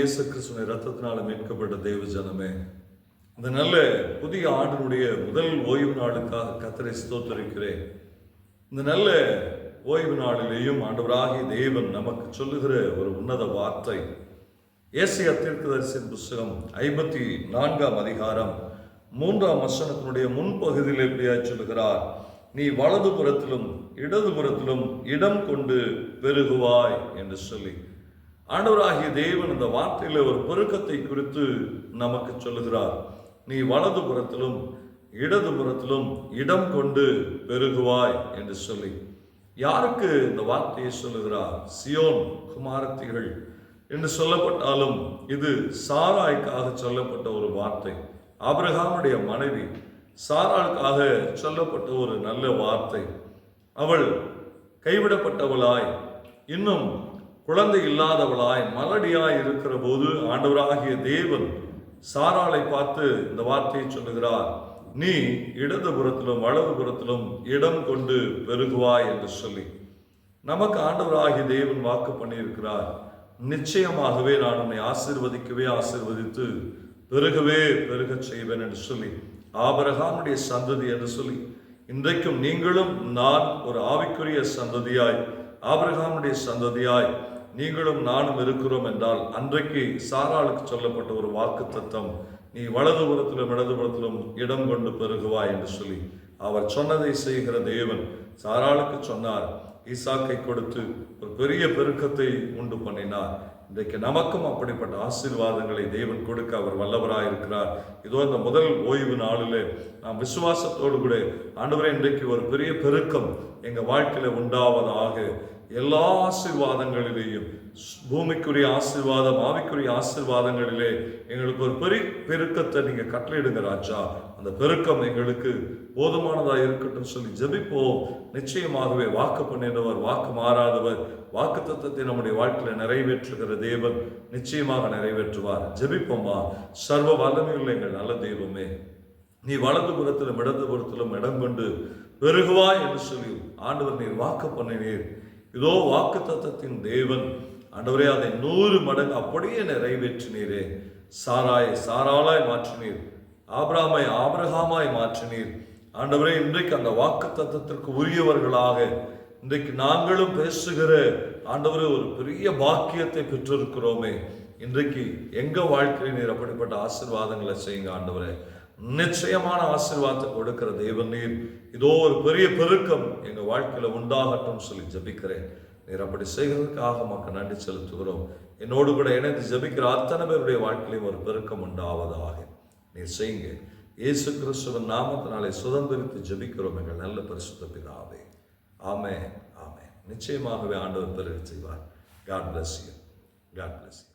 இயேசு கிறிஸ்துவின் இரத்தத்தினால மீட்கப்பட்ட தேவ ஜனமே, இந்த நல்ல புதிய ஆண்டினுடைய முதல் ஓய்வு நாளுக்காக கர்த்தரை ஸ்தோத்திரிக்கிறேன். இந்த நல்ல ஓய்வு நாளிலேயும் ஆண்டவராகிய தேவன் நமக்கு சொல்லுகிற ஒரு உன்னத வார்த்தை, ஏசாயா தீர்க்கதரிசியின் புஸ்தகம் 54ஆம் அதிகாரம் 3ஆம் வசனத்தினுடைய முன்பகுதியில் எப்படியாய் சொல்லுகிறார், நீ வலது புறத்திலும் இடது புறத்திலும் இடம் கொண்டு பெருகுவாய் என்று சொல்லி ஆண்டவராகிய தேவன் இந்த வார்த்தையில ஒரு பெருக்கத்தை குறித்து நமக்கு சொல்லுகிறார். நீ வலது புறத்திலும் இடது புறத்திலும் இடம் கொண்டு பெருகுவாய் என்று சொல்லி யாருக்கு இந்த வார்த்தையை சொல்லுகிறார்? சியோன் குமாரத்திகள் என்று சொல்லப்பட்டாலும் இது சாராய்க்காக சொல்லப்பட்ட ஒரு வார்த்தை. ஆபிரகாமுடைய மனைவி சாராளுக்காக சொல்லப்பட்ட ஒரு நல்ல வார்த்தை. அவள் கைவிடப்பட்டவளாய், இன்னும் குழந்தை இல்லாதவளாய், மலடியாய் இருக்கிற போது ஆண்டவராகிய தேவன் சாராளை பார்த்து இந்த வார்த்தையை சொல்லுகிறார், நீ இடது புறத்திலும் வலது புறத்திலும் இடம் கொண்டு பெருகுவாய் என்று சொல்லி நமக்கு ஆண்டவராகிய தேவன் வாக்கு பண்ணியிருக்கிறார். நிச்சயமாகவே நான் உன்னை ஆசீர்வதித்து பெருகவே பெருகச் செய்வேன் என்று சொல்லி ஆபிரகாமுடைய சந்ததி என்று சொல்லி இன்றைக்கும் நீங்களும் நான் ஒரு ஆவிக்குரிய சந்ததியாய், ஆபிரகாமுடைய சந்ததியாய் நீங்களும் நானும் இருக்கிறோம் என்றால், அன்றைக்கு சாராளுக்கு சொல்லப்பட்ட ஒரு வாக்கு தத்தம், நீ வலது புறத்திலும் இடது புறத்திலும் இடம் கொண்டு பெருகுவாய் என்று சொல்லி அவர் சொன்னதை செய்கிற தேவன் சாராளுக்கு சொன்னார். ஈசாக்கை கொடுத்து ஒரு பெரிய பெருக்கத்தை உண்டு பண்ணினார். இன்றைக்கு நமக்கும் அப்படிப்பட்ட ஆசீர்வாதங்களை தேவன் கொடுக்க அவர் வல்லவராய் இருக்கிறார். இதோ இந்த முதல் ஓய்வு நாளிலே நாம் விசுவாசத்தோடு கூட, ஆண்டவரே இன்றைக்கு ஒரு பெரிய பெருக்கம் எங்கள் வாழ்க்கையில உண்டாவதாக, எல்லா ஆசீர்வாதங்களிலேயும், பூமிக்குரிய ஆசீர்வாதம் ஆவிக்குரிய ஆசீர்வாதங்களிலே எங்களுக்கு ஒரு பெரிய பெருக்கத்தை நீங்க கட்டளையிடுங்க ராஜா. அந்த பெருக்கம் எங்களுக்கு போதுமானதாக இருக்கட்டும் சொல்லி ஜெபிப்போம். நிச்சயமாகவே வாக்கு பண்ணினவர், வாக்கு மாறாதவர், வாக்கு தத்தத்தை நம்முடைய வாழ்க்கையில நிறைவேற்றுகிற தேவன் நிச்சயமாக நிறைவேற்றுவார். ஜெபிப்போமா. சர்வ வல்லமையுள்ள எங்கள் நல்ல தெய்வமே, நீ வலது புறத்திலும் இடது புறத்திலும் இடம் கொண்டு பெருகுவாய் என்று சொல்லி ஆண்டவர் நீர் வாக்கு பண்ணினீர். இதோ வாக்கு தத்தத்தின் தேவன் ஆண்டவரே, அதை 100 மடங்கு அப்படியே நிறைவேற்றினீரே. சாராளாய் மாற்றினீர், ஆபிரகாமை ஆபிரகாமாய் மாற்றினீர். ஆண்டவரே, இன்றைக்கு அந்த வாக்கு தத்தத்திற்கு உரியவர்களாக இன்றைக்கு நாங்களும் பேசுகிற ஆண்டவரே ஒரு பெரிய பாக்கியத்தை பெற்றிருக்கிறோமே. இன்றைக்கு எங்க வாழ்க்கையில் நீர் அப்படிப்பட்ட ஆசீர்வாதங்களை செய்யுங்க ஆண்டவரே. நிச்சயமான ஆசீர்வாதத்தை கொடுக்கிற தேவன் நீர். இதோ ஒரு பெரிய பெருக்கம் எங்க வாழ்க்கையில உண்டாகட்டும் சொல்லி ஜபிக்கிறேன். நீர் அப்படி செய்கிறதுக்காக மக்கள் நன்றி செலுத்துகிறோம். என்னோடு கூட இணைந்து ஜபிக்கிற அத்தனை பேருடைய வாழ்க்கையிலும் ஒரு பெருக்கம் உண்டாவதாக நீர் செய்யுங்க. இயேசு கிறிஸ்துவின் நாமத்தினாலே சுதந்திரித்து ஜபிக்கிறோம் எங்கள் நல்ல பரிசுத்த பிதாவே. ஆமென், ஆமென். நிச்சயமாகவே ஆண்டவர் பெருக செய்வார். God bless you. God bless you.